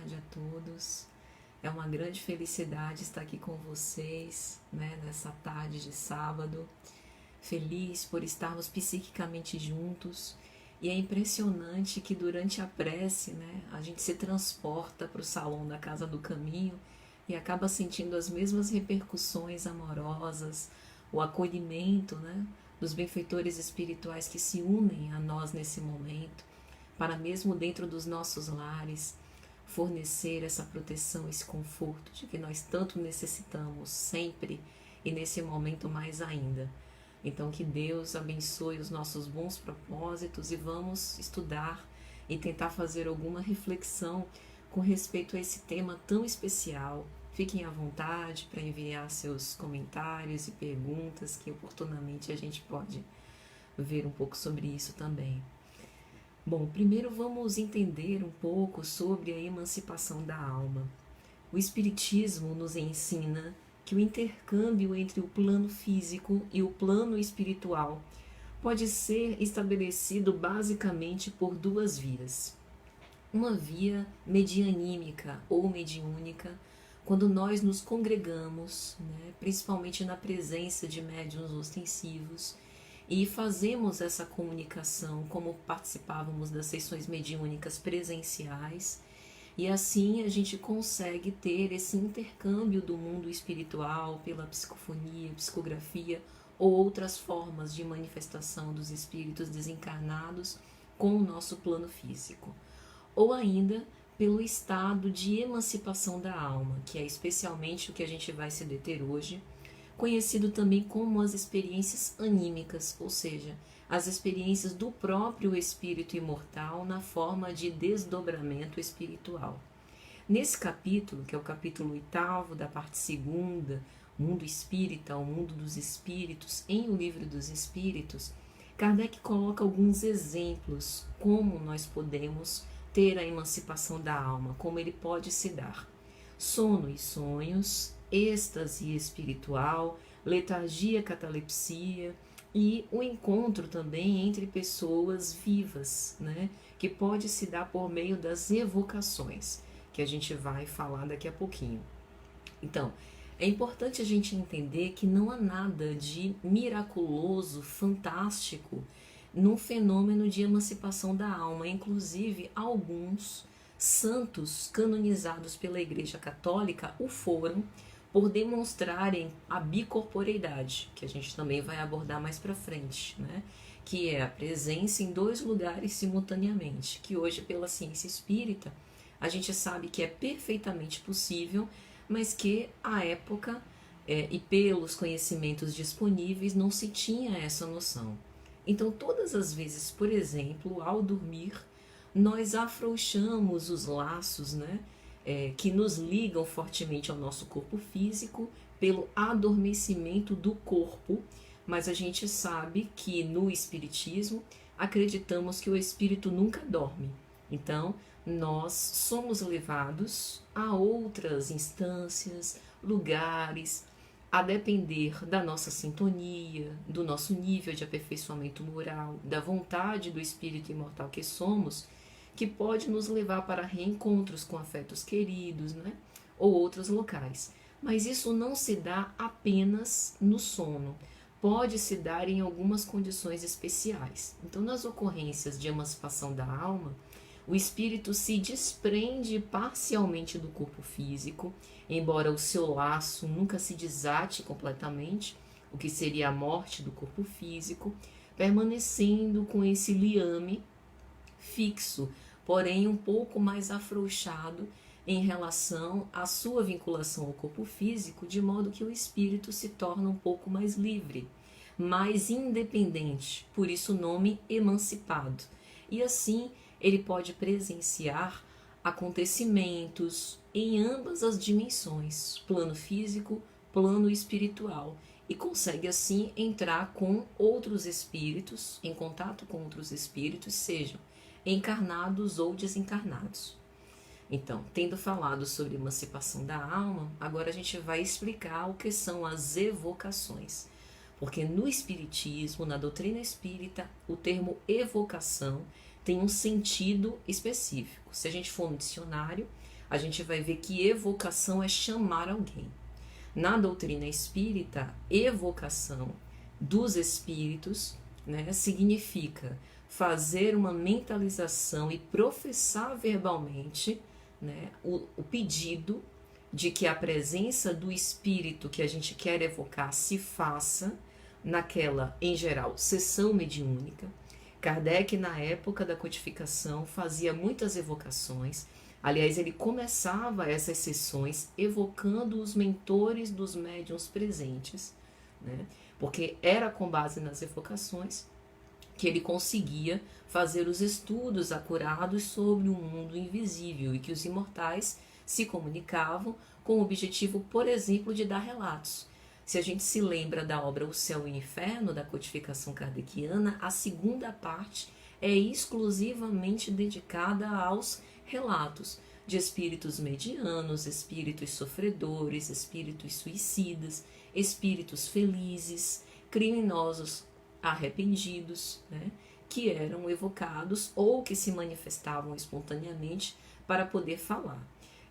tarde a todos. É uma grande felicidade estar aqui com vocês, nessa tarde de sábado. Feliz por estarmos psiquicamente juntos. E é impressionante que durante a prece, a gente se transporta para o salão da Casa do Caminho e acaba sentindo as mesmas repercussões amorosas, o acolhimento, dos benfeitores espirituais que se unem a nós nesse momento, para mesmo dentro dos nossos lares fornecer essa proteção, esse conforto de que nós tanto necessitamos sempre e nesse momento mais ainda. Então que Deus abençoe os nossos bons propósitos e vamos estudar e tentar fazer alguma reflexão com respeito a esse tema tão especial. Fiquem à vontade para enviar seus comentários e perguntas, que oportunamente a gente pode ver um pouco sobre isso também. Bom, primeiro vamos entender um pouco sobre a emancipação da alma. O Espiritismo nos ensina que o intercâmbio entre o plano físico e o plano espiritual pode ser estabelecido basicamente por duas vias. Uma via medianímica ou mediúnica, quando nós nos congregamos, principalmente na presença de médiuns ostensivos, e fazemos essa comunicação como participávamos das sessões mediúnicas presenciais, e assim a gente consegue ter esse intercâmbio do mundo espiritual pela psicofonia, psicografia ou outras formas de manifestação dos espíritos desencarnados com o nosso plano físico. Ou ainda pelo estado de emancipação da alma, que é especialmente o que a gente vai se deter hoje, conhecido também como as experiências anímicas, ou seja, as experiências do próprio espírito imortal na forma de desdobramento espiritual. Nesse capítulo, que é o capítulo 8º da parte 2ª, Mundo Espírita, o Mundo dos Espíritos, em O Livro dos Espíritos, Kardec coloca alguns exemplos como nós podemos ter a emancipação da alma, como ele pode se dar. Sono e sonhos, êxtase espiritual, letargia, catalepsia e o encontro também entre pessoas vivas, que pode se dar por meio das evocações, que a gente vai falar daqui a pouquinho. Então, é importante a gente entender que não há nada de miraculoso, fantástico num fenômeno de emancipação da alma. Inclusive, alguns santos canonizados pela Igreja Católica o foram por demonstrarem a bicorporeidade, que a gente também vai abordar mais para frente, que é a presença em dois lugares simultaneamente, que hoje pela ciência espírita a gente sabe que é perfeitamente possível, mas que à época e pelos conhecimentos disponíveis não se tinha essa noção. Então todas as vezes, por exemplo, ao dormir, nós afrouxamos os laços, que nos ligam fortemente ao nosso corpo físico pelo adormecimento do corpo, mas a gente sabe que no Espiritismo acreditamos que o espírito nunca dorme. Então, nós somos levados a outras instâncias, lugares, a depender da nossa sintonia, do nosso nível de aperfeiçoamento moral, da vontade do espírito imortal que somos, que pode nos levar para reencontros com afetos queridos, ou outros locais. Mas isso não se dá apenas no sono, pode se dar em algumas condições especiais. Então, nas ocorrências de emancipação da alma, o espírito se desprende parcialmente do corpo físico, embora o seu laço nunca se desate completamente, o que seria a morte do corpo físico, permanecendo com esse liame fixo, porém um pouco mais afrouxado em relação à sua vinculação ao corpo físico, de modo que o espírito se torna um pouco mais livre, mais independente, por isso o nome emancipado. E assim ele pode presenciar acontecimentos em ambas as dimensões, plano físico, plano espiritual, e consegue assim entrar com outros espíritos, em contato com outros espíritos, sejam encarnados ou desencarnados. Então, tendo falado sobre emancipação da alma, agora a gente vai explicar o que são as evocações. Porque no Espiritismo, na doutrina espírita, o termo evocação tem um sentido específico. Se a gente for no dicionário, a gente vai ver que evocação é chamar alguém. Na doutrina espírita, evocação dos espíritos, né, significa fazer uma mentalização e professar verbalmente, né, o pedido de que a presença do espírito que a gente quer evocar se faça naquela, em geral, sessão mediúnica. Kardec, na época da codificação, fazia muitas evocações. Aliás, ele começava essas sessões evocando os mentores dos médiuns presentes, né? Porque era com base nas evocações que ele conseguia fazer os estudos acurados sobre o mundo invisível e que os imortais se comunicavam com o objetivo, por exemplo, de dar relatos. Se a gente se lembra da obra O Céu e o Inferno, da codificação kardeciana, a segunda parte é exclusivamente dedicada aos relatos de espíritos medianos, espíritos sofredores, espíritos suicidas, espíritos felizes, criminosos arrependidos, né, que eram evocados ou que se manifestavam espontaneamente para poder falar.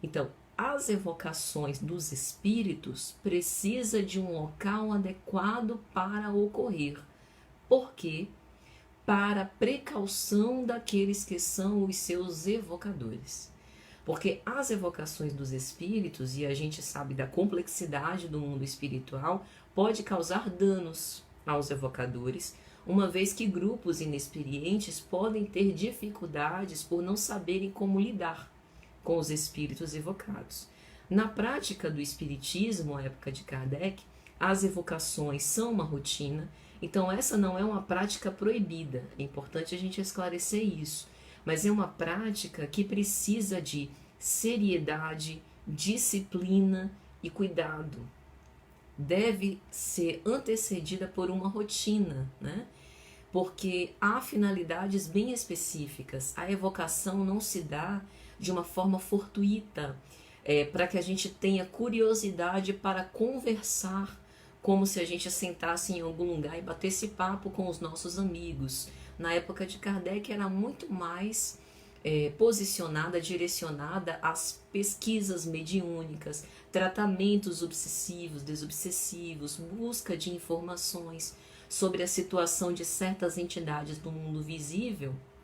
Então, as evocações dos espíritos precisa de um local adequado para ocorrer. Por quê? Para precaução daqueles que são os seus evocadores. Porque as evocações dos espíritos, e a gente sabe da complexidade do mundo espiritual, pode causar danos aos evocadores, uma vez que grupos inexperientes podem ter dificuldades por não saberem como lidar com os espíritos evocados. Na prática do espiritismo, à época de Kardec, as evocações são uma rotina, então essa não é uma prática proibida, é importante a gente esclarecer isso, mas é uma prática que precisa de seriedade, disciplina e cuidado. Deve ser antecedida por uma rotina, né? Porque há finalidades bem específicas. A evocação não se dá de uma forma fortuita, para que a gente tenha curiosidade para conversar, como se a gente sentasse em algum lugar e batesse papo com os nossos amigos. Na época de Kardec era muito mais posicionada, direcionada às pesquisas mediúnicas, tratamentos obsessivos, desobsessivos, busca de informações sobre a situação de certas entidades do mundo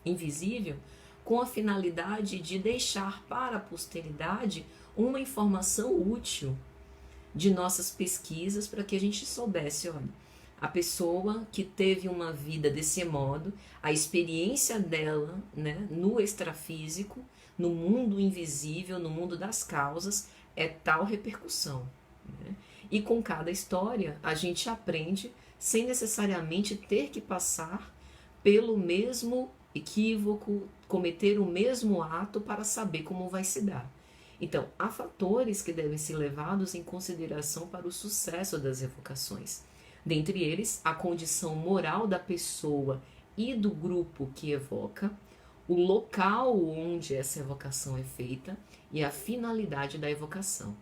invisível, com a finalidade de deixar para a posteridade uma informação útil de nossas pesquisas, para que a gente soubesse, olha, a pessoa que teve uma vida desse modo, a experiência dela, né, no extrafísico, no mundo invisível, no mundo das causas, é tal repercussão, né? E com cada história a gente aprende sem necessariamente ter que passar pelo mesmo equívoco, cometer o mesmo ato para saber como vai se dar. Então, há fatores que devem ser levados em consideração para o sucesso das evocações. Dentre eles, a condição moral da pessoa e do grupo que evoca, o local onde essa evocação é feita e a finalidade da evocação.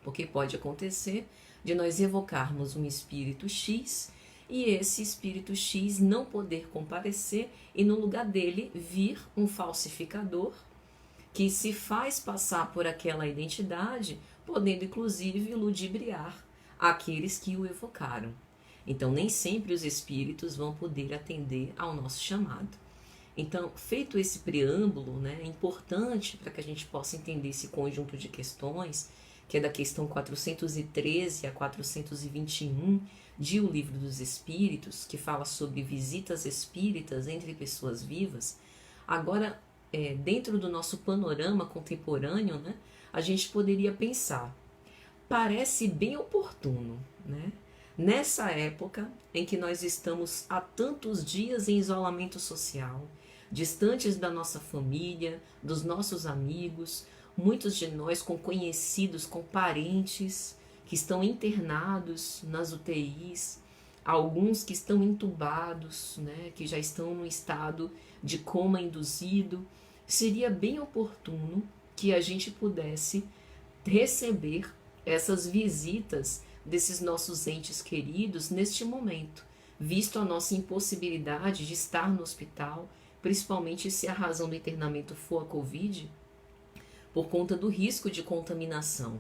Porque pode acontecer de nós evocarmos um espírito X e esse espírito X não poder comparecer e no lugar dele vir um falsificador que se faz passar por aquela identidade, podendo inclusive ludibriar aqueles que o evocaram. Então, nem sempre os espíritos vão poder atender ao nosso chamado. Então, feito esse preâmbulo, né, é importante para que a gente possa entender esse conjunto de questões, que é da questão 413 a 421 de O Livro dos Espíritos, que fala sobre visitas espíritas entre pessoas vivas. Agora, dentro do nosso panorama contemporâneo, né, a gente poderia pensar, parece bem oportuno, né? Nessa época em que nós estamos há tantos dias em isolamento social, distantes da nossa família, dos nossos amigos, muitos de nós com conhecidos, com parentes que estão internados nas UTIs, alguns que estão entubados, né, que já estão no estado de coma induzido, seria bem oportuno que a gente pudesse receber essas visitas desses nossos entes queridos neste momento, visto a nossa impossibilidade de estar no hospital, principalmente se a razão do internamento for a Covid, por conta do risco de contaminação.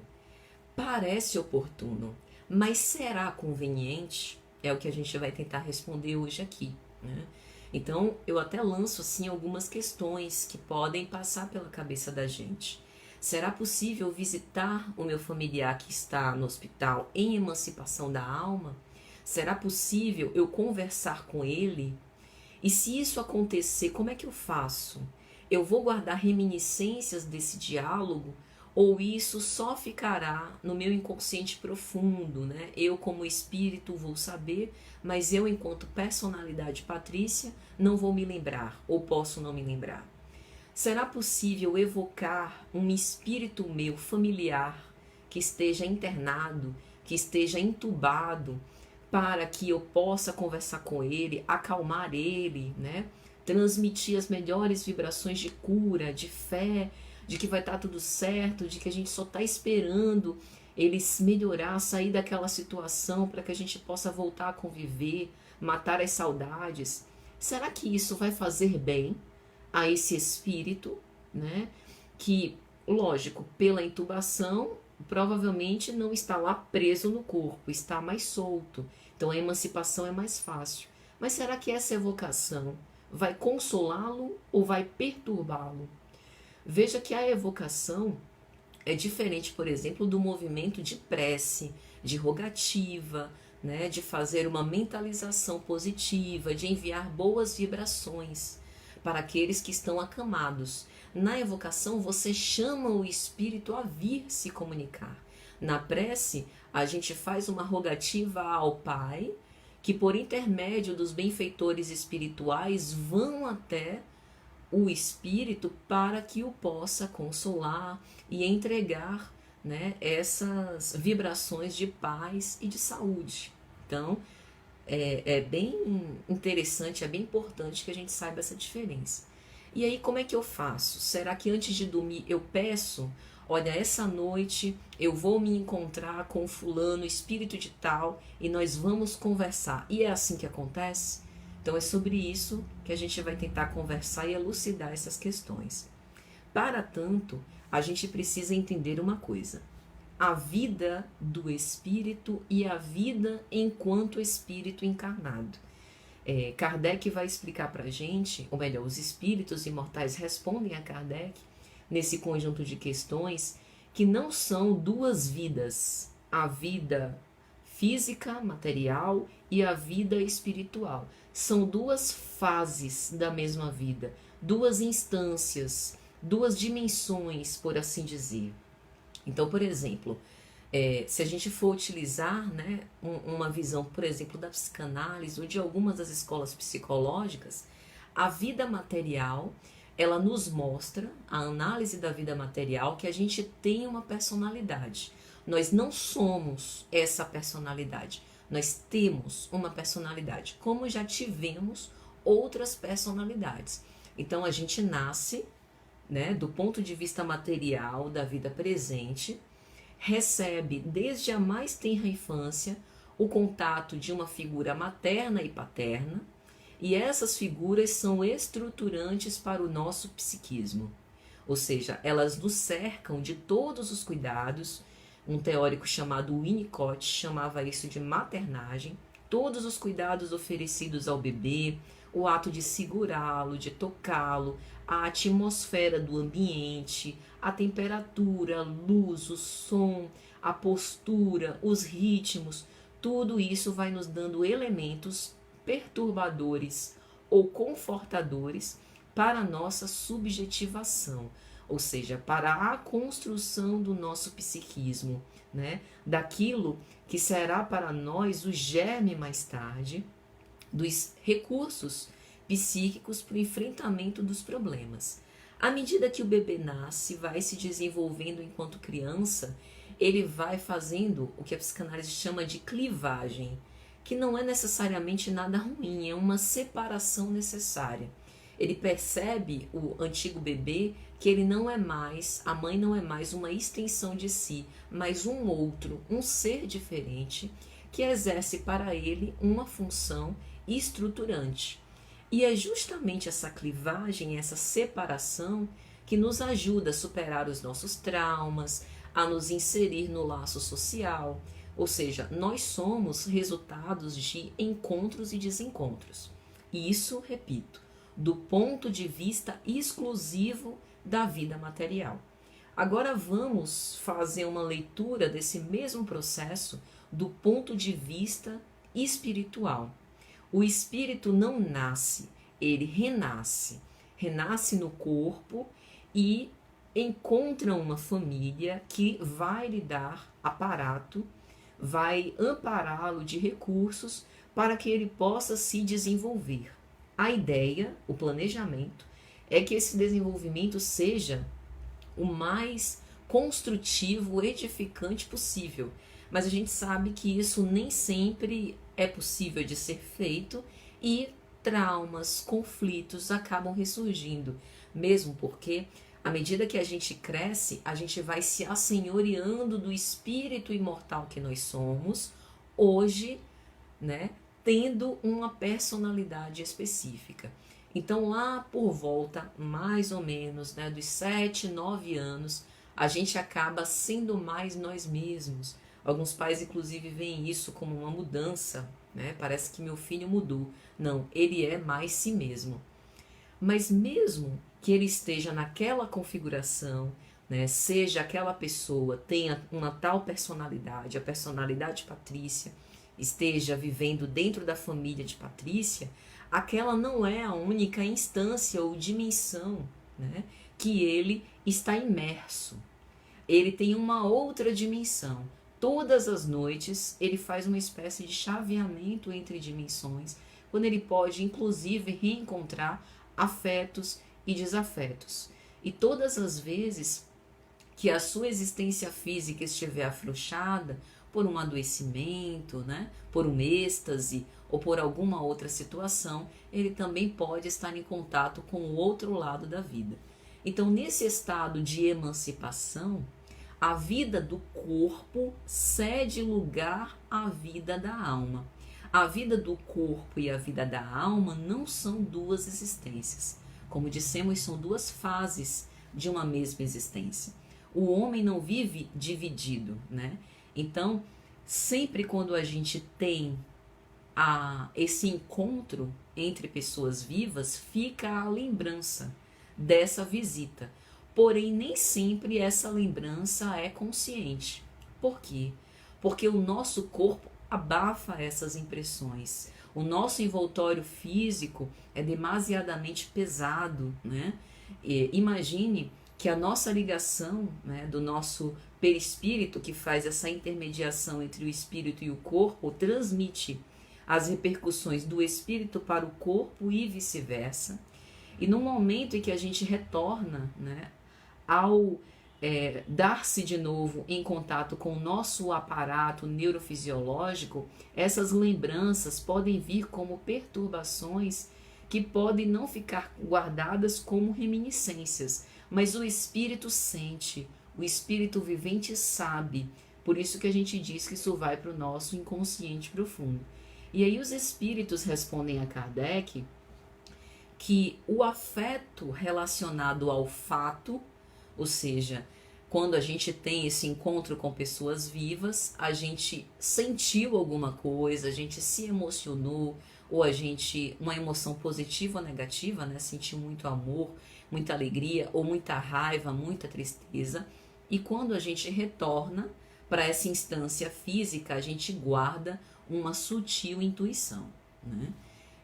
Parece oportuno, mas será conveniente? É o que a gente vai tentar responder hoje aqui, né? Então, eu até lanço assim algumas questões que podem passar pela cabeça da gente. Será possível visitar o meu familiar que está no hospital em emancipação da alma? Será possível eu conversar com ele? E se isso acontecer, como é que eu faço? Eu vou guardar reminiscências desse diálogo ou isso só ficará no meu inconsciente profundo, né? Eu como espírito vou saber, mas eu enquanto personalidade Patrícia não vou me lembrar ou posso não me lembrar. Será possível evocar um espírito meu familiar que esteja internado, que esteja entubado, para que eu possa conversar com ele, acalmar ele, né? Transmitir as melhores vibrações de cura, de fé, de que vai estar tudo certo, de que a gente só está esperando eles melhorar, sair daquela situação para que a gente possa voltar a conviver, matar as saudades. Será que isso vai fazer bem a esse espírito, né? Que, lógico, pela intubação, provavelmente não está lá preso no corpo, está mais solto. Então a emancipação é mais fácil. Mas será que essa evocação vai consolá-lo ou vai perturbá-lo? Veja que a evocação é diferente, por exemplo, do movimento de prece, de rogativa, né, de fazer uma mentalização positiva, de enviar boas vibrações para aqueles que estão acamados. Na evocação, você chama o espírito a vir se comunicar. Na prece, a gente faz uma rogativa ao Pai, que por intermédio dos benfeitores espirituais vão até o espírito para que o possa consolar e entregar, né, essas vibrações de paz e de saúde. Então, é bem interessante, é bem importante que a gente saiba essa diferença. E aí, como é que eu faço? Será que antes de dormir eu peço, olha, essa noite eu vou me encontrar com fulano, espírito de tal, e nós vamos conversar. E é assim que acontece? Então é sobre isso que a gente vai tentar conversar e elucidar essas questões. Para tanto, a gente precisa entender uma coisa: a vida do espírito e a vida enquanto espírito encarnado. Kardec vai explicar para a gente, ou melhor, os espíritos imortais respondem a Kardec nesse conjunto de questões que não são duas vidas, a vida física, material e a vida espiritual. São duas fases da mesma vida, duas instâncias, duas dimensões, por assim dizer. Então, por exemplo, se a gente for utilizar, né, uma visão, por exemplo, da psicanálise ou de algumas das escolas psicológicas, a vida material, ela nos mostra, a análise da vida material, que a gente tem uma personalidade. Nós não somos essa personalidade, nós temos uma personalidade, como já tivemos outras personalidades. Então a gente nasce, né, do ponto de vista material da vida presente, recebe desde a mais tenra infância o contato de uma figura materna e paterna, e essas figuras são estruturantes para o nosso psiquismo. Ou seja, elas nos cercam de todos os cuidados. Um teórico chamado Winnicott chamava isso de maternagem. Todos os cuidados oferecidos ao bebê, o ato de segurá-lo, de tocá-lo, a atmosfera do ambiente, a temperatura, a luz, o som, a postura, os ritmos, tudo isso vai nos dando elementos perturbadores ou confortadores para a nossa subjetivação, ou seja, para a construção do nosso psiquismo, né? Daquilo que será para nós o germe mais tarde dos recursos psíquicos para o enfrentamento dos problemas. À medida que o bebê nasce, vai se desenvolvendo enquanto criança, ele vai fazendo o que a psicanálise chama de clivagem, que não é necessariamente nada ruim, é uma separação necessária. Ele percebe, o antigo bebê, que ele não é mais, a mãe não é mais uma extensão de si, mas um outro, um ser diferente, que exerce para ele uma função estruturante. E é justamente essa clivagem, essa separação, que nos ajuda a superar os nossos traumas, a nos inserir no laço social. Ou seja, nós somos resultados de encontros e desencontros. E isso, repito, do ponto de vista exclusivo da vida material. Agora vamos fazer uma leitura desse mesmo processo do ponto de vista espiritual. O espírito não nasce, ele renasce. Renasce no corpo e encontra uma família que vai lhe dar aparato, vai ampará-lo de recursos para que ele possa se desenvolver. A ideia, o planejamento, é que esse desenvolvimento seja o mais construtivo, edificante possível. Mas a gente sabe que isso nem sempre é possível de ser feito e traumas, conflitos acabam ressurgindo, mesmo porque à medida que a gente cresce, a gente vai se assenhoreando do espírito imortal que nós somos, hoje, né, tendo uma personalidade específica. Então, lá por volta, mais ou menos, né, dos 7, 9 anos, a gente acaba sendo mais nós mesmos. Alguns pais, inclusive, veem isso como uma mudança, né? Parece que meu filho mudou. Não, ele é mais si mesmo. Mas mesmo que ele esteja naquela configuração, né, seja aquela pessoa, tenha uma tal personalidade, a personalidade Patrícia, esteja vivendo dentro da família de Patrícia, aquela não é a única instância ou dimensão, né, que ele está imerso. Ele tem uma outra dimensão. Todas as noites ele faz uma espécie de chaveamento entre dimensões, quando ele pode inclusive reencontrar afetos e desafetos. E todas as vezes que a sua existência física estiver afrouxada por um adoecimento, né, por um êxtase ou por alguma outra situação, ele também pode estar em contato com o outro lado da vida. Então, nesse estado de emancipação, a vida do corpo cede lugar à vida da alma. A vida do corpo e a vida da alma não são duas existências. Como dissemos, são duas fases de uma mesma existência. O homem não vive dividido, né? Então, sempre quando a gente tem esse encontro entre pessoas vivas, fica a lembrança dessa visita. Porém, nem sempre essa lembrança é consciente. Por quê? Porque o nosso corpo abafa essas impressões. O nosso envoltório físico é demasiadamente pesado, né? Imagine que a nossa ligação, né, do nosso perispírito, que faz essa intermediação entre o espírito e o corpo, transmite as repercussões do espírito para o corpo e vice-versa. E no momento em que a gente retorna, né, ao dar-se de novo em contato com o nosso aparato neurofisiológico, essas lembranças podem vir como perturbações que podem não ficar guardadas como reminiscências, mas o espírito sente, o espírito vivente sabe. Por isso que a gente diz que isso vai para o nosso inconsciente profundo. E aí os espíritos respondem a Kardec que o afeto relacionado ao fato, ou seja, quando a gente tem esse encontro com pessoas vivas, a gente sentiu alguma coisa, a gente se emocionou, ou a gente, uma emoção positiva ou negativa, né? Sentiu muito amor, muita alegria, ou muita raiva, muita tristeza. E quando a gente retorna para essa instância física, a gente guarda uma sutil intuição, né?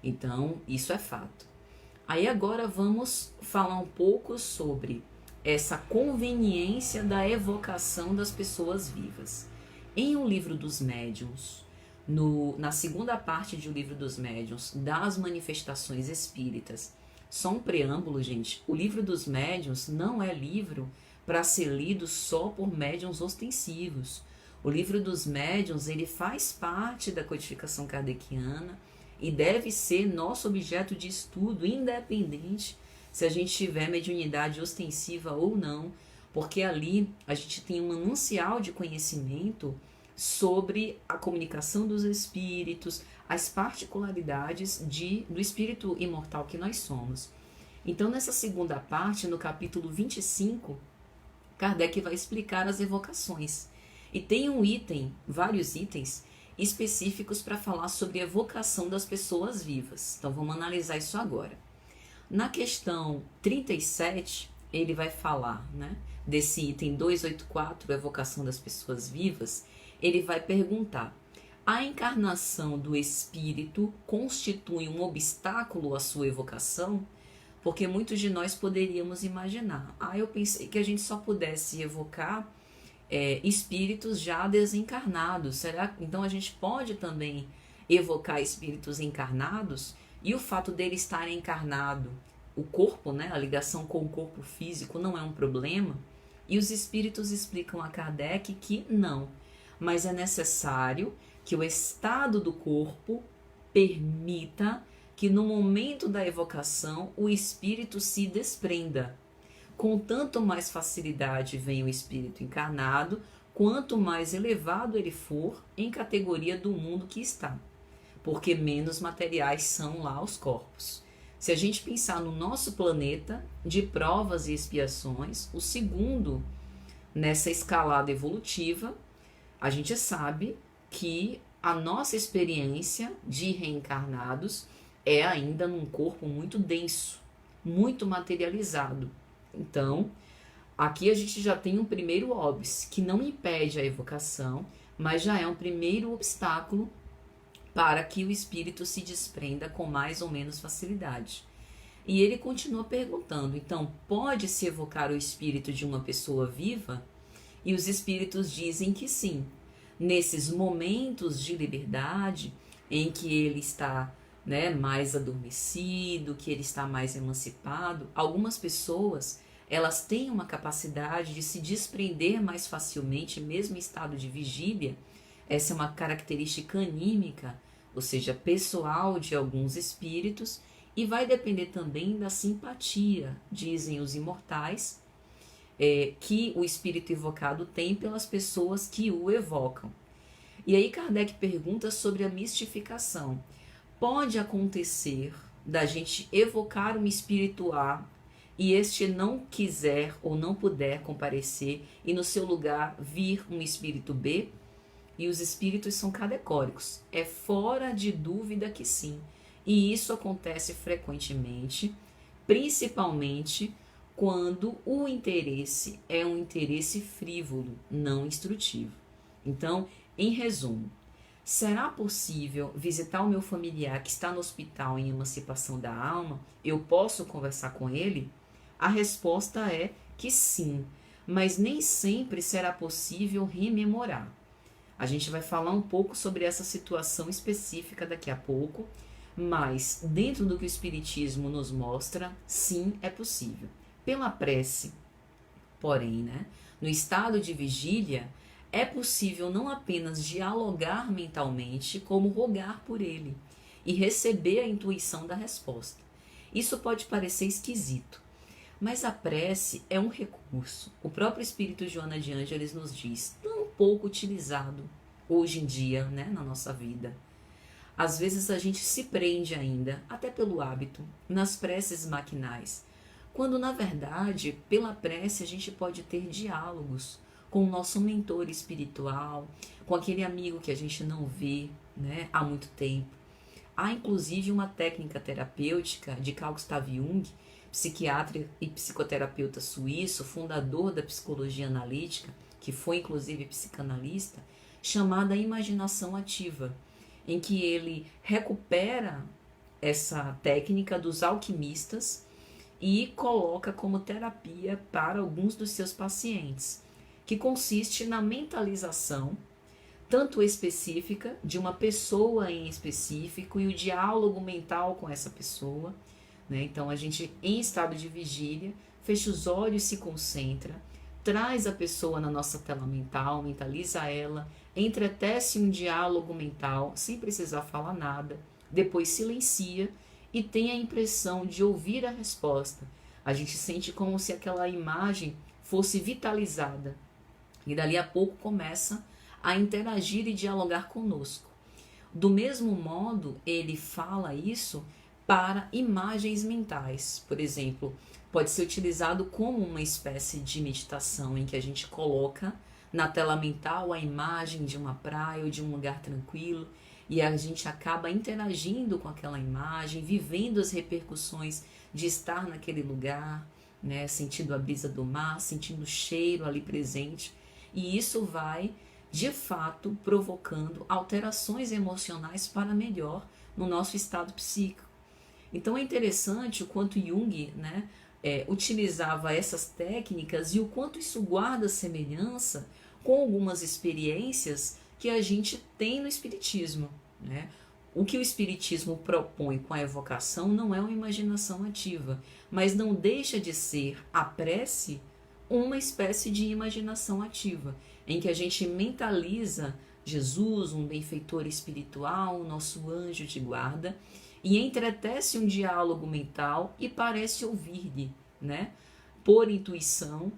Então, isso é fato. Aí agora vamos falar um pouco sobre essa conveniência da evocação das pessoas vivas. Em O Livro dos Médiuns, na segunda parte de O Livro dos Médiuns, das manifestações espíritas, só um preâmbulo, gente, O Livro dos Médiuns não é livro para ser lido só por médiuns ostensivos. O Livro dos Médiuns, ele faz parte da codificação kardeciana e deve ser nosso objeto de estudo, independente se a gente tiver mediunidade ostensiva ou não, porque ali a gente tem um manancial de conhecimento sobre a comunicação dos espíritos, as particularidades do espírito imortal que nós somos. Então, nessa segunda parte, no capítulo 25, Kardec vai explicar as evocações. E tem um item, vários itens específicos para falar sobre a evocação das pessoas vivas. Então, vamos analisar isso agora. Na questão 37, ele vai falar, né, desse item 284, evocação das pessoas vivas. Ele vai perguntar: a encarnação do espírito constitui um obstáculo à sua evocação? Porque muitos de nós poderíamos imaginar: eu pensei que a gente só pudesse evocar espíritos já desencarnados. Será que então a gente pode também evocar espíritos encarnados? E o fato dele estar encarnado, o corpo, né, a ligação com o corpo físico não é um problema? E os espíritos explicam a Kardec que não, mas é necessário que o estado do corpo permita que no momento da evocação o espírito se desprenda. Com tanto mais facilidade vem o espírito encarnado, quanto mais elevado ele for em categoria do mundo que está, porque menos materiais são lá os corpos. Se a gente pensar no nosso planeta de provas e expiações, o segundo nessa escalada evolutiva, a gente sabe que a nossa experiência de reencarnados é ainda num corpo muito denso, muito materializado. Então, aqui a gente já tem um primeiro óbice, que não impede a evocação, mas já é um primeiro obstáculo para que o espírito se desprenda com mais ou menos facilidade. E ele continua perguntando: então, pode-se evocar o espírito de uma pessoa viva? E os espíritos dizem que sim. Nesses momentos de liberdade, em que ele está, né, mais adormecido, que ele está mais emancipado, algumas pessoas, elas têm uma capacidade de se desprender mais facilmente, mesmo em estado de vigília. Essa é uma característica anímica, ou seja, pessoal de alguns espíritos, e vai depender também da simpatia, dizem os imortais, que o espírito evocado tem pelas pessoas que o evocam. E aí Kardec pergunta sobre a mistificação. Pode acontecer da gente evocar um espírito A e este não quiser ou não puder comparecer e no seu lugar vir um espírito B? E os espíritos são categóricos. É fora de dúvida que sim. E isso acontece frequentemente, principalmente quando o interesse é um interesse frívolo, não instrutivo. Então, em resumo, será possível visitar o meu familiar que está no hospital em emancipação da alma? Eu posso conversar com ele? A resposta é que sim, mas nem sempre será possível rememorar. A gente vai falar um pouco sobre essa situação específica daqui a pouco, mas dentro do que o Espiritismo nos mostra, sim, é possível. Pela prece, porém, né, no estado de vigília, é possível não apenas dialogar mentalmente, como rogar por ele e receber a intuição da resposta. Isso pode parecer esquisito, mas a prece é um recurso. O próprio Espírito Joana de Ângeles nos diz, tão pouco utilizado hoje em dia, né, na nossa vida. Às vezes a gente se prende ainda, até pelo hábito, nas preces maquinais, quando na verdade, pela prece, a gente pode ter diálogos com o nosso mentor espiritual, com aquele amigo que a gente não vê, né, há muito tempo. Há inclusive uma técnica terapêutica de Carl Gustav Jung, psiquiatra e psicoterapeuta suíço, fundador da psicologia analítica, que foi inclusive psicanalista, chamada imaginação ativa, em que ele recupera essa técnica dos alquimistas e coloca como terapia para alguns dos seus pacientes, que consiste na mentalização, tanto específica, de uma pessoa em específico, e o diálogo mental com essa pessoa, né? Então a gente, em estado de vigília, fecha os olhos, se concentra, traz a pessoa na nossa tela mental, mentaliza ela, entretece um diálogo mental, sem precisar falar nada, depois silencia e tem a impressão de ouvir a resposta. A gente sente como se aquela imagem fosse vitalizada. E dali a pouco começa a interagir e dialogar conosco. Do mesmo modo, ele fala isso para imagens mentais. Por exemplo, pode ser utilizado como uma espécie de meditação em que a gente coloca na tela mental a imagem de uma praia ou de um lugar tranquilo e a gente acaba interagindo com aquela imagem, vivendo as repercussões de estar naquele lugar, né, sentindo a brisa do mar, sentindo o cheiro ali presente, e isso vai de fato provocando alterações emocionais para melhor no nosso estado psíquico. Então é interessante o quanto Jung, né, utilizava essas técnicas e o quanto isso guarda semelhança com algumas experiências que a gente tem no Espiritismo, né? O que o Espiritismo propõe com a evocação não é uma imaginação ativa, mas não deixa de ser a prece uma espécie de imaginação ativa, em que a gente mentaliza Jesus, um benfeitor espiritual, o nosso anjo de guarda, e entretece um diálogo mental e parece ouvir-lhe, né, por intuição,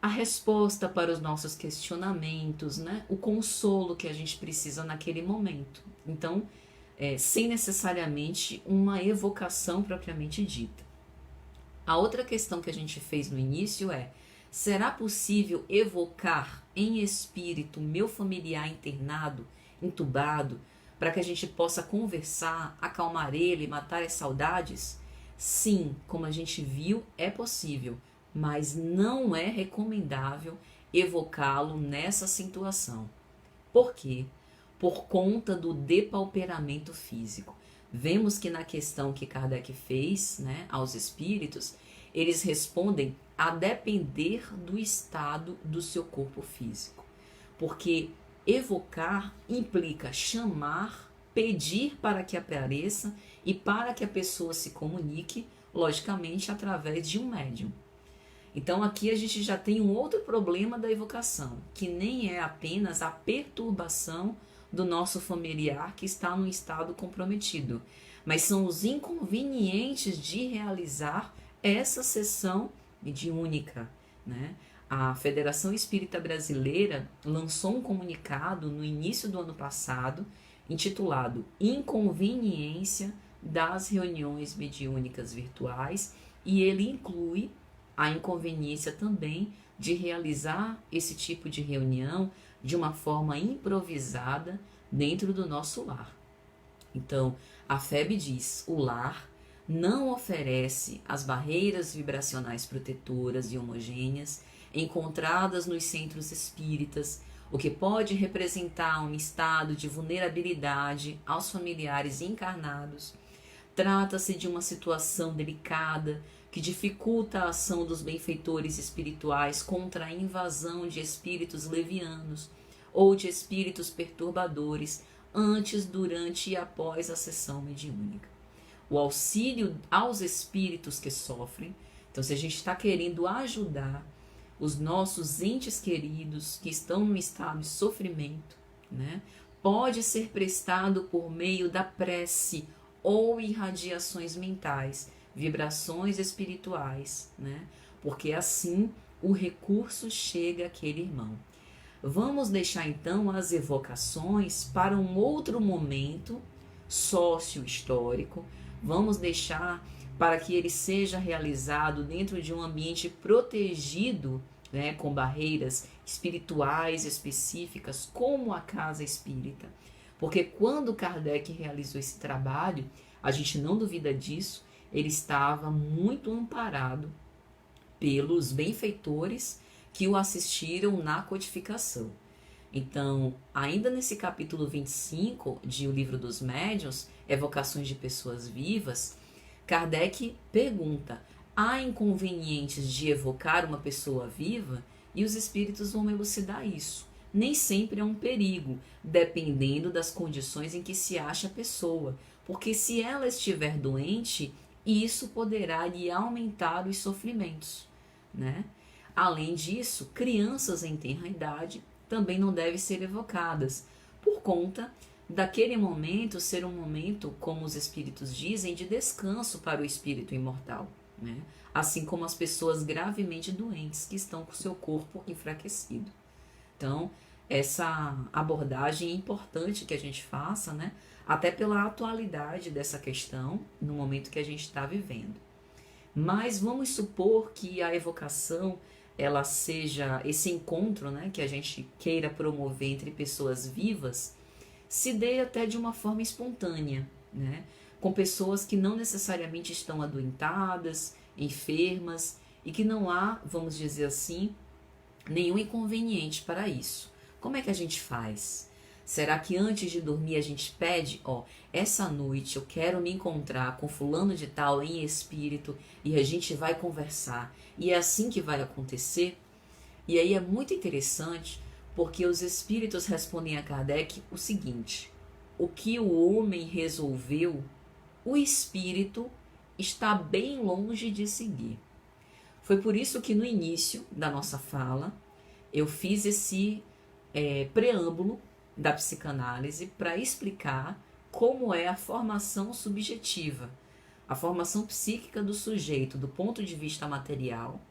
a resposta para os nossos questionamentos, né, o consolo que a gente precisa naquele momento. Então, sem necessariamente uma evocação propriamente dita. A outra questão que a gente fez no início é: será possível evocar em espírito meu familiar internado, entubado, para que a gente possa conversar, acalmar ele, matar as saudades? Sim, como a gente viu, é possível, mas não é recomendável evocá-lo nessa situação. Por quê? Por conta do depauperamento físico. Vemos que na questão que Kardec fez, né, aos espíritos, eles respondem a depender do estado do seu corpo físico. Porque evocar implica chamar, pedir para que apareça e para que a pessoa se comunique, logicamente, através de um médium. Então aqui a gente já tem um outro problema da evocação, que nem é apenas a perturbação do nosso familiar que está num estado comprometido, mas são os inconvenientes de realizar essa sessão mediúnica, né? A Federação Espírita Brasileira lançou um comunicado no início do ano passado, intitulado Inconveniência das Reuniões Mediúnicas Virtuais, e ele inclui a inconveniência também de realizar esse tipo de reunião de uma forma improvisada dentro do nosso lar. Então, a FEB diz: o lar não oferece as barreiras vibracionais protetoras e homogêneas encontradas nos centros espíritas, o que pode representar um estado de vulnerabilidade aos familiares encarnados. Trata-se de uma situação delicada que dificulta a ação dos benfeitores espirituais contra a invasão de espíritos levianos ou de espíritos perturbadores antes, durante e após a sessão mediúnica. O auxílio aos espíritos que sofrem. Então, se a gente está querendo ajudar os nossos entes queridos que estão num estado de sofrimento, né, pode ser prestado por meio da prece ou irradiações mentais, vibrações espirituais, né, porque assim o recurso chega àquele irmão. Vamos deixar então as evocações para um outro momento sócio-histórico. Vamos deixar para que ele seja realizado dentro de um ambiente protegido, né, com barreiras espirituais específicas, como a casa espírita. Porque quando Kardec realizou esse trabalho, a gente não duvida disso, ele estava muito amparado pelos benfeitores que o assistiram na codificação. Então, ainda nesse capítulo 25 de O Livro dos Médiuns, Evocações de Pessoas Vivas, Kardec pergunta: há inconvenientes de evocar uma pessoa viva? E os espíritos vão elucidar isso. Nem sempre é um perigo, dependendo das condições em que se acha a pessoa, porque se ela estiver doente, isso poderá lhe aumentar os sofrimentos, né? Além disso, crianças em tenra idade também não devem ser evocadas, por conta daquele momento ser um momento, como os espíritos dizem, de descanso para o espírito imortal, né? Assim como as pessoas gravemente doentes que estão com seu corpo enfraquecido. Então, essa abordagem importante que a gente faça, né? Até pela atualidade dessa questão no momento que a gente está vivendo. Mas vamos supor que a evocação ela seja esse encontro, né, que a gente queira promover entre pessoas vivas, se dê até de uma forma espontânea, né, com pessoas que não necessariamente estão adoentadas, enfermas e que não há, vamos dizer assim, nenhum inconveniente para isso. Como é que a gente faz? Será que antes de dormir a gente pede, essa noite eu quero me encontrar com fulano de tal em espírito e a gente vai conversar e é assim que vai acontecer? E aí é muito interessante porque os espíritos respondem a Kardec o seguinte: o que o homem resolveu, o espírito está bem longe de seguir. Foi por isso que no início da nossa fala eu fiz esse preâmbulo da psicanálise para explicar como é a formação subjetiva, a formação psíquica do sujeito do ponto de vista material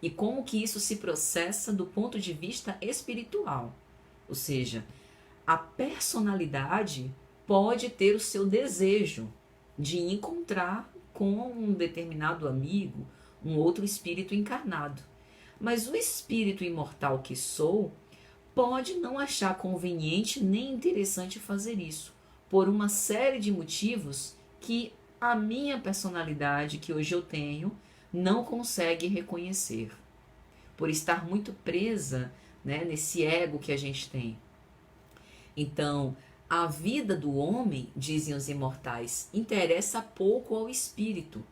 e como que isso se processa do ponto de vista espiritual. Ou seja, a personalidade pode ter o seu desejo de encontrar com um determinado amigo, um outro espírito encarnado. Mas o espírito imortal que sou pode não achar conveniente nem interessante fazer isso, por uma série de motivos que a minha personalidade que hoje eu tenho não consegue reconhecer, por estar muito presa, né, nesse ego que a gente tem. Então, a vida do homem, dizem os imortais, interessa pouco ao espírito,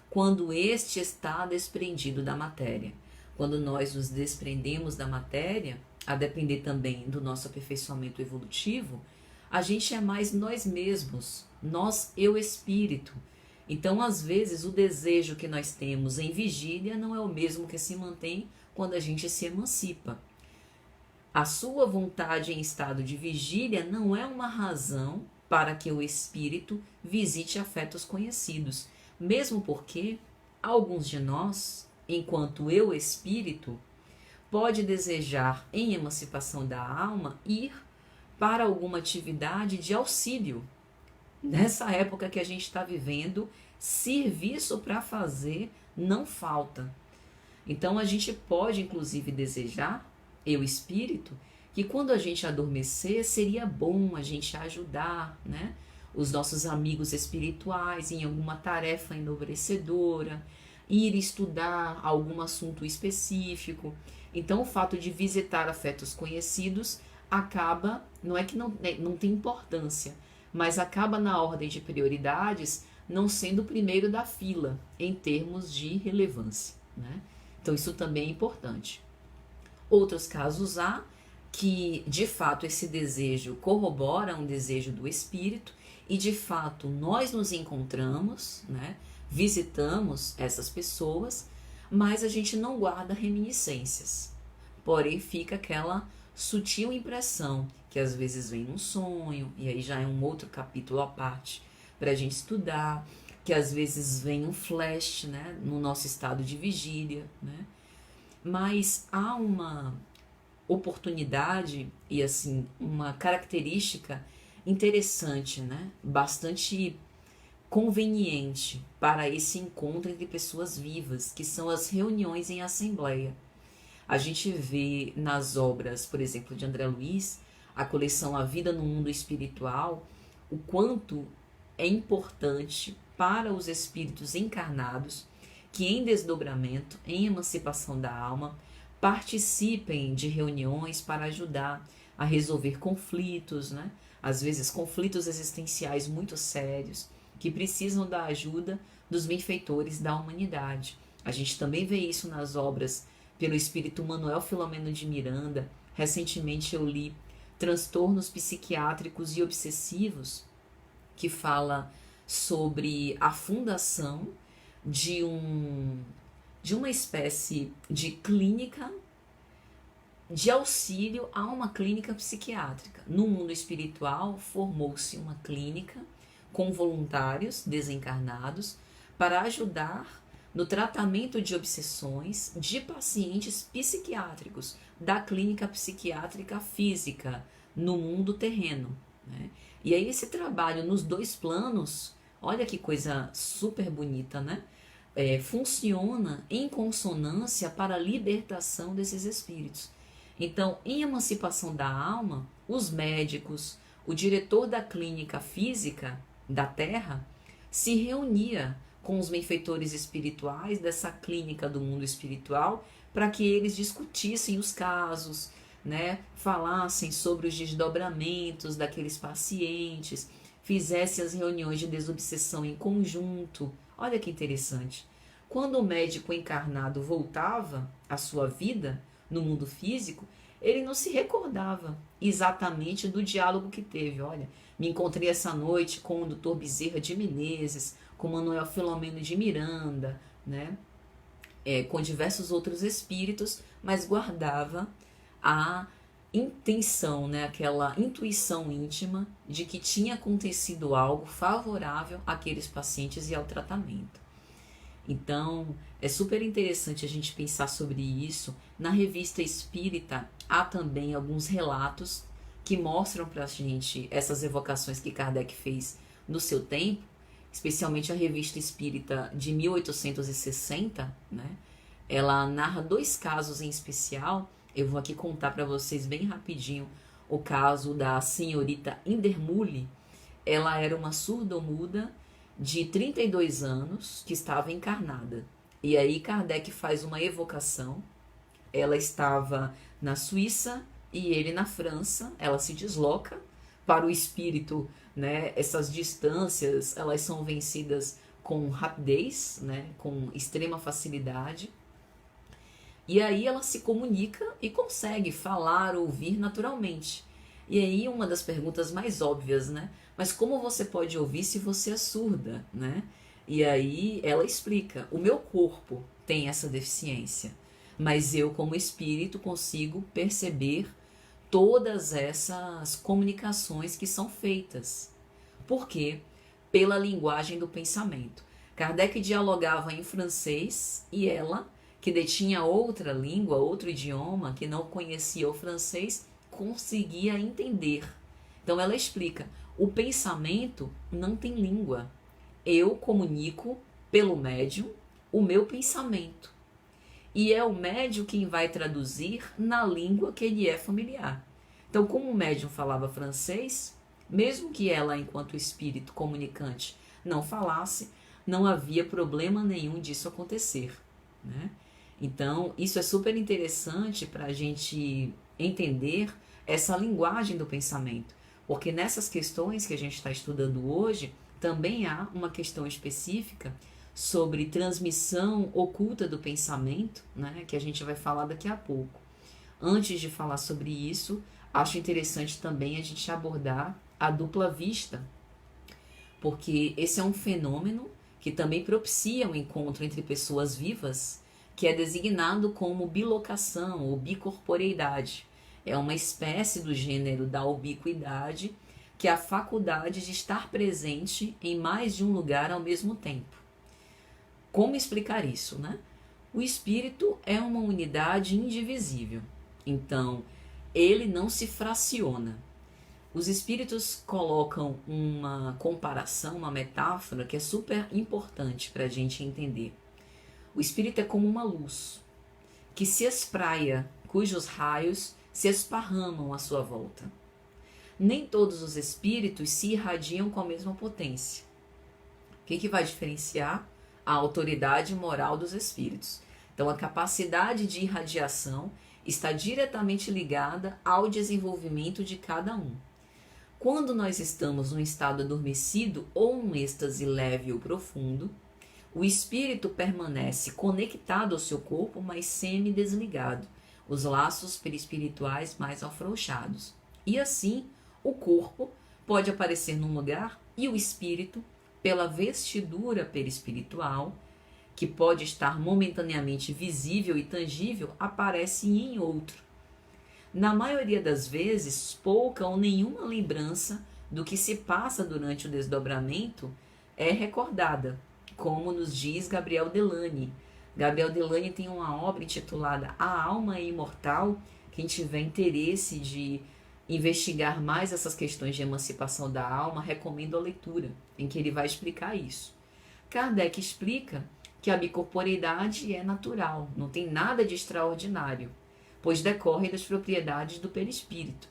quando este está desprendido da matéria. Quando nós nos desprendemos da matéria, a depender também do nosso aperfeiçoamento evolutivo, a gente é mais nós mesmos, nós, eu, espírito. Então, às vezes, o desejo que nós temos em vigília não é o mesmo que se mantém quando a gente se emancipa. A sua vontade em estado de vigília não é uma razão para que o espírito visite afetos conhecidos, mesmo porque alguns de nós, enquanto eu, espírito, pode desejar, em emancipação da alma, ir para alguma atividade de auxílio. Nessa época que a gente está vivendo, serviço para fazer não falta. Então a gente pode, inclusive, desejar, eu espírito, que quando a gente adormecer, seria bom a gente ajudar, né, os nossos amigos espirituais em alguma tarefa enobrecedora, ir estudar algum assunto específico. Então, o fato de visitar afetos conhecidos acaba, não é que não tem importância, mas acaba na ordem de prioridades não sendo o primeiro da fila em termos de relevância, né? Então, isso também é importante. Outros casos há que, de fato, esse desejo corrobora um desejo do espírito e, de fato, nós nos encontramos, né? Visitamos essas pessoas, mas a gente não guarda reminiscências. Porém, fica aquela sutil impressão que às vezes vem num sonho, e aí já é um outro capítulo à parte para a gente estudar, que às vezes vem um flash, né, no nosso estado de vigília, né? Mas há uma oportunidade e assim uma característica interessante, né? Bastante conveniente para esse encontro entre pessoas vivas, que são as reuniões em assembleia. A gente vê nas obras, por exemplo, de André Luiz, a coleção A Vida no Mundo Espiritual, o quanto é importante para os espíritos encarnados que em desdobramento, em emancipação da alma, participem de reuniões para ajudar a resolver conflitos, né? Às vezes conflitos existenciais muito sérios, que precisam da ajuda dos benfeitores da humanidade. A gente também vê isso nas obras pelo espírito Manuel Filomeno de Miranda. Recentemente eu li Transtornos Psiquiátricos e Obsessivos, que fala sobre a fundação de uma espécie de clínica de auxílio a uma clínica psiquiátrica. No mundo espiritual, formou-se uma clínica com voluntários desencarnados para ajudar no tratamento de obsessões de pacientes psiquiátricos da clínica psiquiátrica física no mundo terreno, né? E aí esse trabalho nos dois planos, olha que coisa super bonita, né? Funciona em consonância para a libertação desses espíritos. Então, em Emancipação da Alma, os médicos, o diretor da clínica física da Terra se reunia com os benfeitores espirituais dessa clínica do mundo espiritual para que eles discutissem os casos, né, falassem sobre os desdobramentos daqueles pacientes, fizessem as reuniões de desobsessão em conjunto. Olha que interessante. Quando o médico encarnado voltava à sua vida no mundo físico, ele não se recordava exatamente do diálogo que teve. Olha, me encontrei essa noite com o Dr. Bezerra de Menezes, com Manuel Filomeno de Miranda, né? Com diversos outros espíritos, mas guardava a intenção, né? Aquela intuição íntima de que tinha acontecido algo favorável àqueles pacientes e ao tratamento. Então, é super interessante a gente pensar sobre isso. Na Revista Espírita, há também alguns relatos que mostram para a gente essas evocações que Kardec fez no seu tempo, especialmente a Revista Espírita de 1860, né? Ela narra dois casos em especial. Eu vou aqui contar para vocês bem rapidinho o caso da senhorita Indermulli. Ela era uma surda-muda de 32 anos que estava encarnada. E aí Kardec faz uma evocação. Ela estava na Suíça e ele na França. Ela se desloca para o espírito, né? Essas distâncias, elas são vencidas com rapidez, né? Com extrema facilidade. E aí ela se comunica e consegue falar, ouvir naturalmente. E aí uma das perguntas mais óbvias, né? Mas como você pode ouvir se você é surda, né? E aí ela explica, o meu corpo tem essa deficiência, mas eu como espírito consigo perceber todas essas comunicações que são feitas. Por quê? Pela linguagem do pensamento. Kardec dialogava em francês e ela, que detinha outra língua, outro idioma, que não conhecia o francês, conseguia entender. Então ela explica, o pensamento não tem língua. Eu comunico pelo médium o meu pensamento. E é o médium quem vai traduzir na língua que lhe é familiar. Então, como o médium falava francês, mesmo que ela, enquanto espírito comunicante, não falasse, não havia problema nenhum disso acontecer, né? Então, isso é super interessante para a gente entender essa linguagem do pensamento, porque nessas questões que a gente está estudando hoje, também há uma questão específica sobre transmissão oculta do pensamento, né, que a gente vai falar daqui a pouco. Antes de falar sobre isso, acho interessante também a gente abordar a dupla vista, porque esse é um fenômeno que também propicia o encontro entre pessoas vivas, que é designado como bilocação ou bicorporeidade. É uma espécie do gênero da ubiquidade, que é a faculdade de estar presente em mais de um lugar ao mesmo tempo. Como explicar isso, né? O espírito é uma unidade indivisível, então ele não se fraciona. Os espíritos colocam uma comparação, uma metáfora que é super importante para a gente entender. O espírito é como uma luz que se espraia, cujos raios se esparramam à sua volta. Nem todos os espíritos se irradiam com a mesma potência. O que vai diferenciar? A autoridade moral dos espíritos. Então, a capacidade de irradiação está diretamente ligada ao desenvolvimento de cada um. Quando nós estamos num estado adormecido ou num êxtase leve ou profundo, o espírito permanece conectado ao seu corpo, mas semi-desligado, os laços perispirituais mais afrouxados. E assim, o corpo pode aparecer num lugar e o espírito, pela vestidura perispiritual, que pode estar momentaneamente visível e tangível, aparece em outro. Na maioria das vezes, pouca ou nenhuma lembrança do que se passa durante o desdobramento é recordada, como nos diz Gabriel Delany. Gabriel Delany tem uma obra intitulada A Alma é Imortal. Quem tiver interesse de investigar mais essas questões de emancipação da alma, recomendo a leitura, em que ele vai explicar isso. Kardec explica que a bicorporeidade é natural, não tem nada de extraordinário, pois decorre das propriedades do perispírito.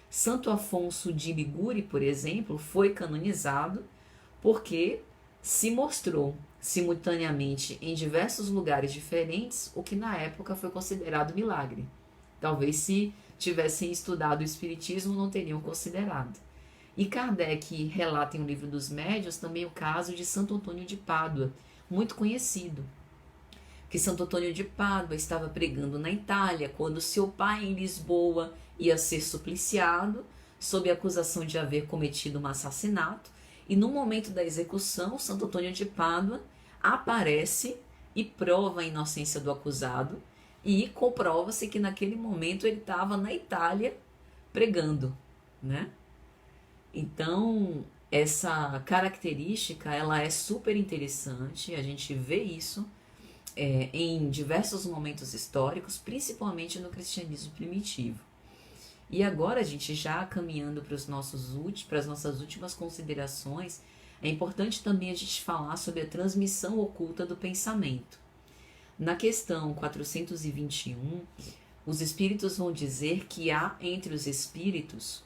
Santo Afonso de Ligure, por exemplo, foi canonizado porque se mostrou simultaneamente em diversos lugares diferentes, o que na época foi considerado milagre. Talvez se tivessem estudado o Espiritismo não teriam considerado. E Kardec relata em O Livro dos Médiuns também o caso de Santo Antônio de Pádua, muito conhecido. Que Santo Antônio de Pádua estava pregando na Itália quando seu pai em Lisboa ia ser supliciado sob a acusação de haver cometido um assassinato. E no momento da execução, Santo Antônio de Pádua aparece e prova a inocência do acusado, e comprova-se que naquele momento ele estava na Itália pregando, né? Então, essa característica, ela é super interessante, a gente vê isso em diversos momentos históricos, principalmente no cristianismo primitivo. E agora, a gente já caminhando para as nossas últimas considerações, é importante também a gente falar sobre a transmissão oculta do pensamento. Na questão 421, os espíritos vão dizer que há entre os espíritos,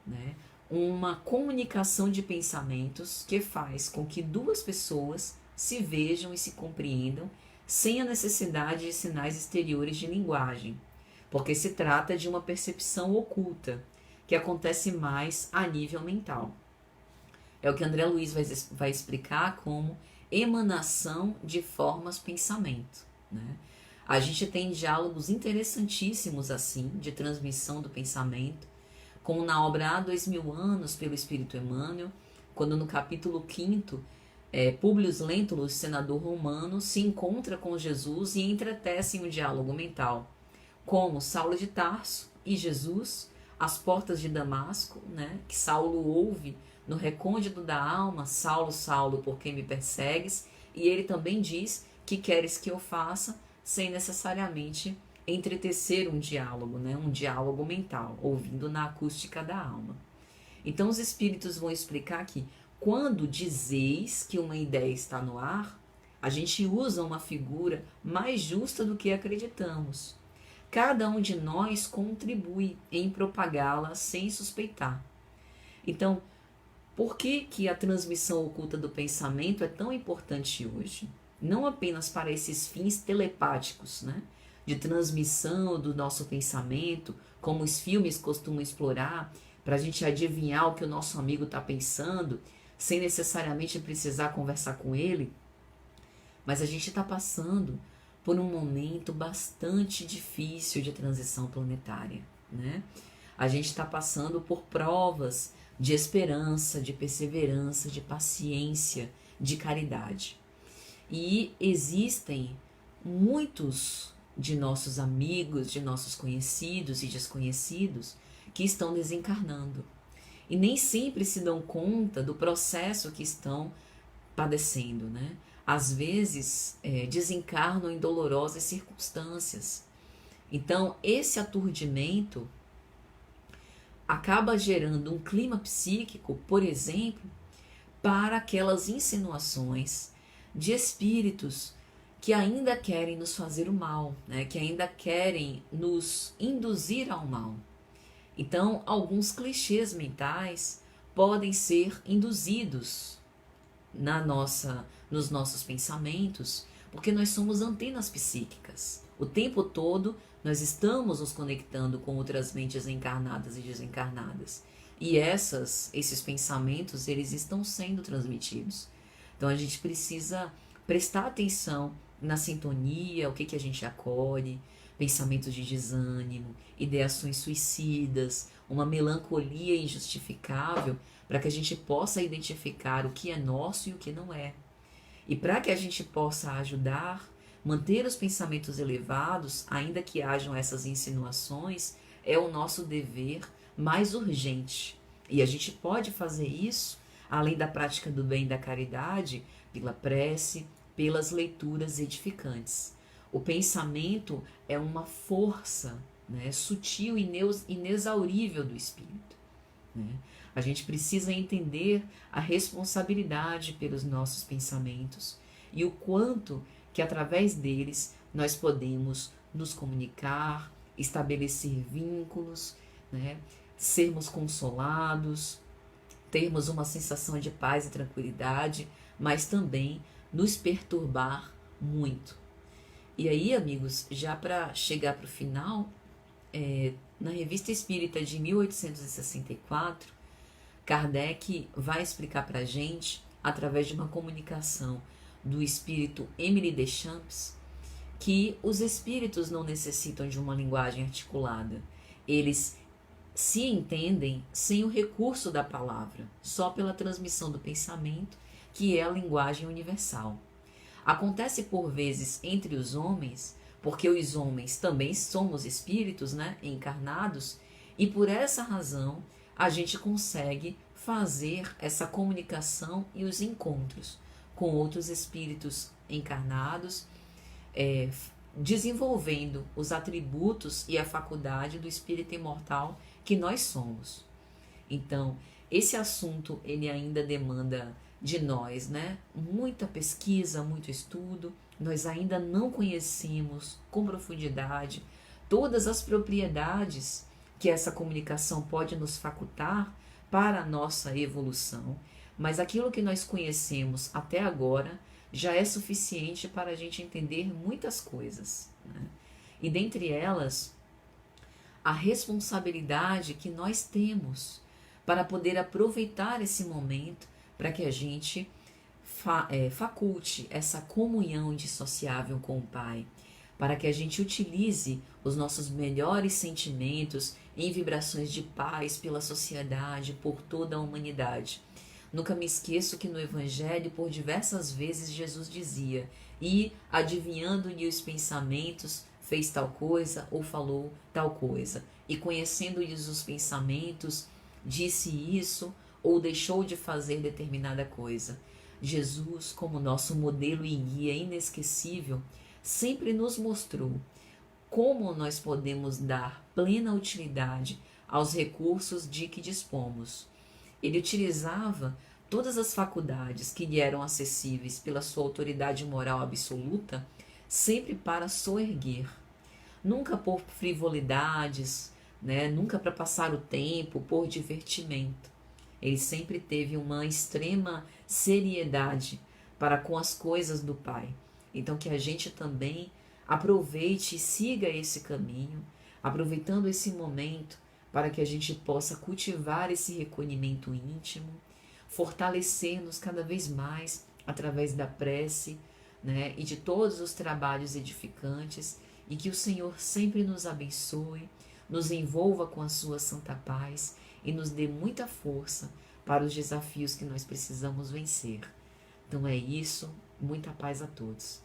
né, uma comunicação de pensamentos que faz com que duas pessoas se vejam e se compreendam sem a necessidade de sinais exteriores de linguagem, porque se trata de uma percepção oculta, que acontece mais a nível mental. É o que André Luiz vai explicar como emanação de formas pensamento, né? A gente tem diálogos interessantíssimos assim, de transmissão do pensamento, como na obra Há 2000 anos, pelo Espírito Emmanuel, quando no capítulo 5º, Públio Lentulus, senador romano, se encontra com Jesus e entretecem um diálogo mental, como Saulo de Tarso e Jesus, às portas de Damasco, né, que Saulo ouve no recôndito da alma: Saulo, Saulo, por que me persegues? E ele também diz: que queres que eu faça? Sem necessariamente entretecer um diálogo, né, um diálogo mental, ouvindo na acústica da alma. Então os espíritos vão explicar que quando dizeis que uma ideia está no ar, a gente usa uma figura mais justa do que acreditamos. Cada um de nós contribui em propagá-la sem suspeitar. Então, por que a transmissão oculta do pensamento é tão importante hoje? Não apenas para esses fins telepáticos, né, de transmissão do nosso pensamento, como os filmes costumam explorar, para a gente adivinhar o que o nosso amigo está pensando, sem necessariamente precisar conversar com ele, mas a gente está passando por um momento bastante difícil de transição planetária, né? A gente está passando por provas de esperança, de perseverança, de paciência, de caridade. E existem muitos de nossos amigos, de nossos conhecidos e desconhecidos que estão desencarnando. E nem sempre se dão conta do processo que estão padecendo, né? Às vezes desencarnam em dolorosas circunstâncias. Então, esse aturdimento acaba gerando um clima psíquico, por exemplo, para aquelas insinuações de espíritos que ainda querem nos fazer o mal, né? Que ainda querem nos induzir ao mal. Então, alguns clichês mentais podem ser induzidos nos nossos pensamentos, porque nós somos antenas psíquicas. O tempo todo nós estamos nos conectando com outras mentes encarnadas e desencarnadas. E esses pensamentos, eles estão sendo transmitidos. Então a gente precisa prestar atenção na sintonia, o que a gente acolhe, pensamentos de desânimo, ideações suicidas, uma melancolia injustificável, para que a gente possa identificar o que é nosso e o que não é. E para que a gente possa ajudar, manter os pensamentos elevados, ainda que hajam essas insinuações, é o nosso dever mais urgente. E a gente pode fazer isso além da prática do bem e da caridade, pela prece, pelas leituras edificantes. O pensamento é uma força, né, sutil e inexaurível do espírito, né? A gente precisa entender a responsabilidade pelos nossos pensamentos e o quanto que através deles nós podemos nos comunicar, estabelecer vínculos, né, sermos consolados, termos uma sensação de paz e tranquilidade, mas também nos perturbar muito. E aí, amigos, já para chegar para o final, na Revista Espírita de 1864, Kardec vai explicar para a gente, através de uma comunicação do espírito Émile Deschamps, que os espíritos não necessitam de uma linguagem articulada. Eles se entendem sem o recurso da palavra, só pela transmissão do pensamento, que é a linguagem universal. Acontece por vezes entre os homens, porque os homens também somos espíritos, né, encarnados, e por essa razão a gente consegue fazer essa comunicação e os encontros com outros espíritos encarnados, desenvolvendo os atributos e a faculdade do espírito imortal que nós somos. Então, esse assunto ele ainda demanda de nós, né, muita pesquisa, muito estudo. Nós ainda não conhecemos com profundidade todas as propriedades que essa comunicação pode nos facultar para a nossa evolução, mas aquilo que nós conhecemos até agora já é suficiente para a gente entender muitas coisas, né? E dentre elas, a responsabilidade que nós temos para poder aproveitar esse momento para que a gente faculte essa comunhão indissociável com o Pai, para que a gente utilize os nossos melhores sentimentos em vibrações de paz pela sociedade, por toda a humanidade. Nunca me esqueço que no Evangelho, por diversas vezes, Jesus dizia: e adivinhando-lhe os pensamentos, fez tal coisa ou falou tal coisa. E conhecendo-lhes os pensamentos, disse isso ou deixou de fazer determinada coisa. Jesus, como nosso modelo e guia inesquecível, sempre nos mostrou como nós podemos dar plena utilidade aos recursos de que dispomos. Ele utilizava todas as faculdades que lhe eram acessíveis pela sua autoridade moral absoluta, sempre para soerguer, nunca por frivolidades, né? Nunca para passar o tempo, por divertimento. Ele sempre teve uma extrema seriedade para com as coisas do Pai. Então que a gente também aproveite e siga esse caminho, aproveitando esse momento para que a gente possa cultivar esse recolhimento íntimo, fortalecer-nos cada vez mais através da prece, né, e de todos os trabalhos edificantes, e que o Senhor sempre nos abençoe, nos envolva com a sua santa paz e nos dê muita força para os desafios que nós precisamos vencer. Então é isso, muita paz a todos.